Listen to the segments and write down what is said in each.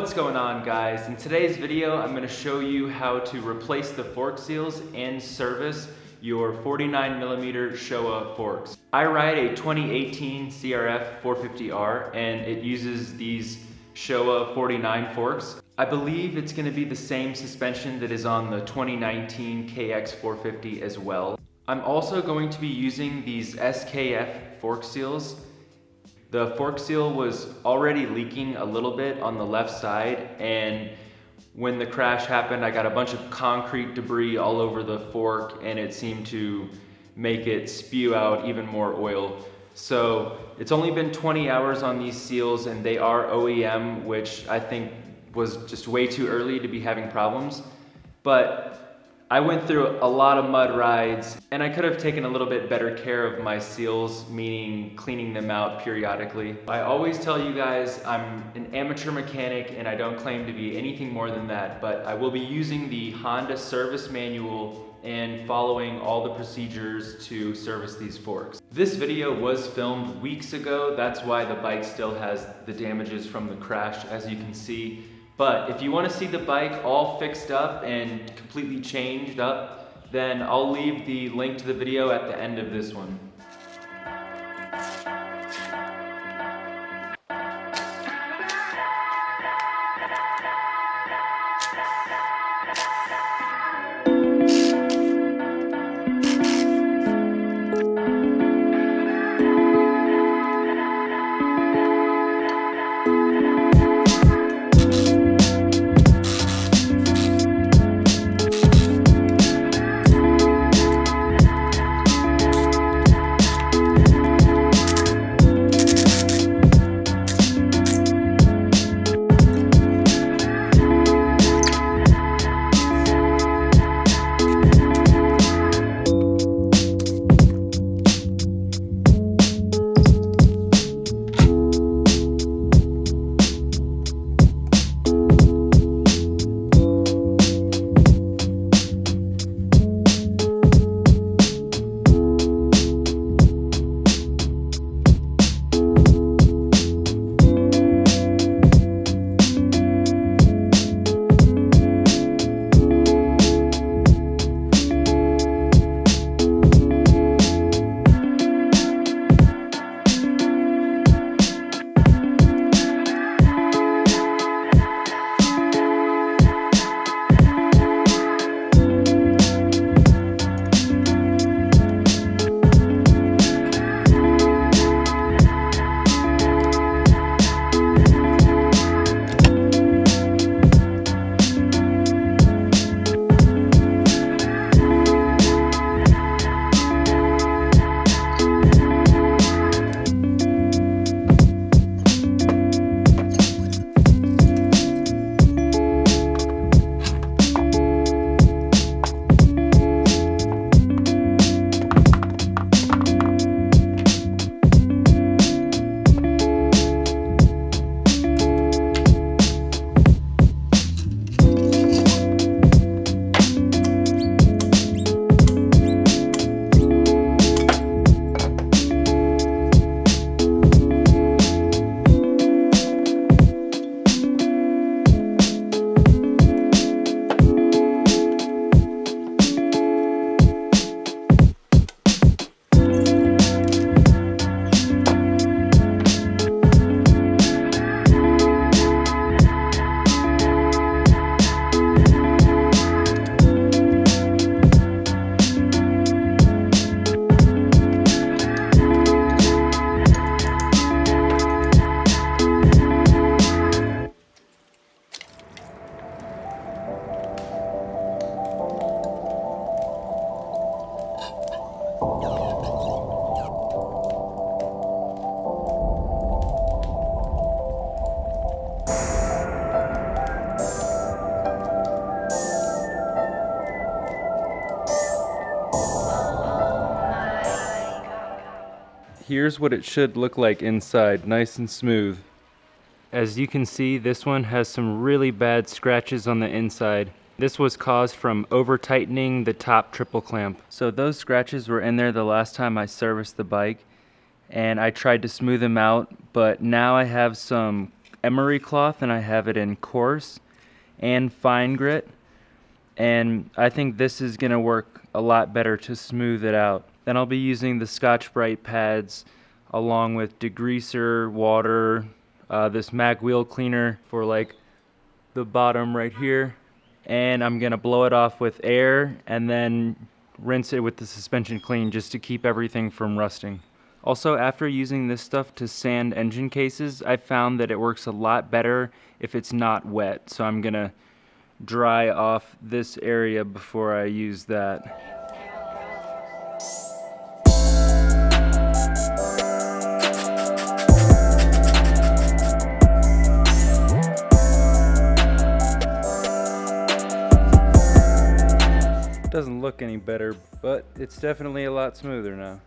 What's going on, guys? In today's video, I'm going to show you how to replace the fork seals and service your 49mm Showa forks. I ride a 2018 CRF 450R and it uses these Showa 49 forks. I believe it's going to be the same suspension that is on the 2019 KX 450 as well. I'm also going to be using these SKF fork seals. The fork seal was already leaking a little bit on the left side, and when the crash happened, I got a bunch of concrete debris all over the fork and it seemed to make it spew out even more oil. So it's only been 20 hours on these seals and they are OEM, which I think was just way too early to be having problems. But I went through a lot of mud rides and I could have taken a little bit better care of my seals, meaning cleaning them out periodically. I always tell you guys I'm an amateur mechanic and I don't claim to be anything more than that, but I will be using the Honda service manual and following all the procedures to service these forks. This video was filmed weeks ago, that's why the bike still has the damages from the crash, as you can see. But if you want to see the bike all fixed up and completely changed up, then I'll leave the link to the video at the end of this one. Here's what it should look like inside, nice and smooth. As you can see, this one has some really bad scratches on the inside. This was caused from over tightening the top triple clamp. So those scratches were in there the last time I serviced the bike, and I tried to smooth them out, but now I have some emery cloth, and I have it in coarse and fine grit. And I think this is going to work a lot better to smooth it out. Then I'll be using the Scotch-Brite pads along with degreaser, water, this mag wheel cleaner for like the bottom right here. And I'm going to blow it off with air and then rinse it with the suspension clean just to keep everything from rusting. Also, after using this stuff to sand engine cases, I found that it works a lot better if it's not wet. So I'm going to dry off this area before I use that. Doesn't look any better, but it's definitely a lot smoother now.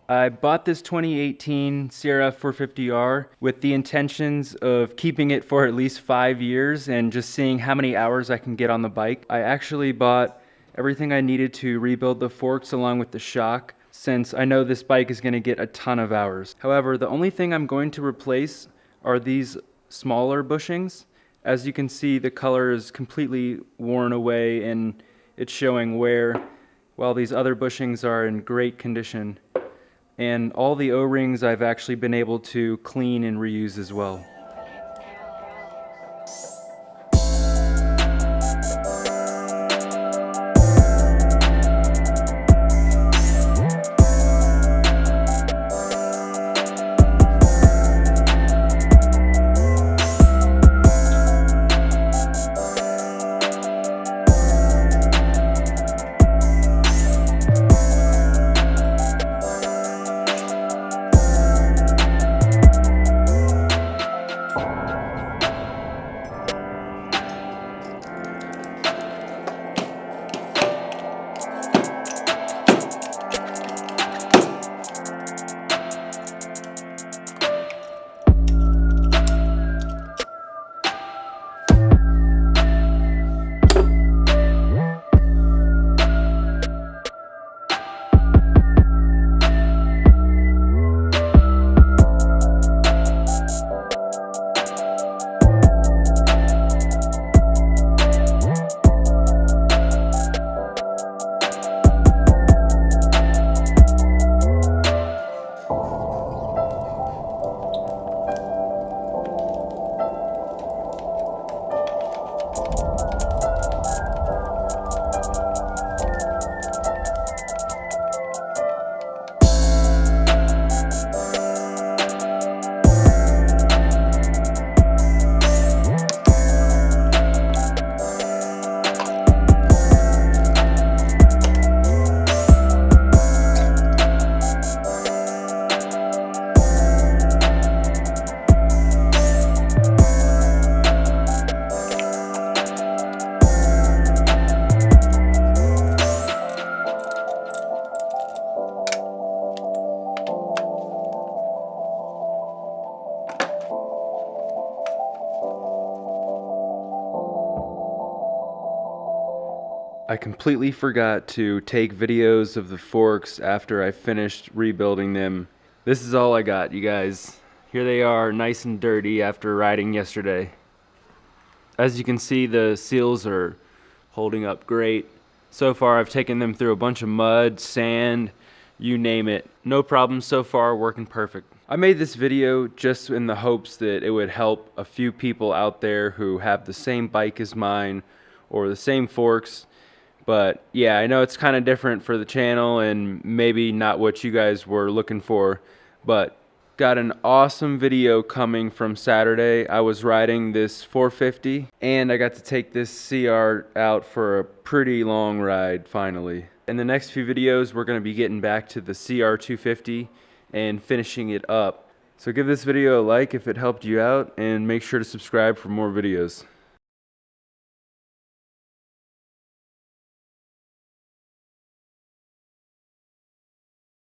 I bought this 2018 CRF 450R with the intentions of keeping it for at least 5 years and just seeing how many hours I can get on the bike. I actually bought everything I needed to rebuild the forks along with the shock, since I know this bike is going to get a ton of hours. However, the only thing I'm going to replace are these smaller bushings. As you can see, the color is completely worn away and it's showing wear, while these other bushings are in great condition. And all the O-rings I've actually been able to clean and reuse as well. I completely forgot to take videos of the forks after I finished rebuilding them. This is all I got, you guys. Here they are, nice and dirty after riding yesterday. As you can see, the seals are holding up great. So far, I've taken them through a bunch of mud, sand, you name it. No problems so far, working perfect. I made this video just in the hopes that it would help a few people out there who have the same bike as mine or the same forks. But yeah, I know it's kind of different for the channel and maybe not what you guys were looking for, but got an awesome video coming from Saturday. I was riding this 450 and I got to take this CR out for a pretty long ride finally. In the next few videos, we're going to be getting back to the CR 250 and finishing it up. So give this video a like if it helped you out and make sure to subscribe for more videos.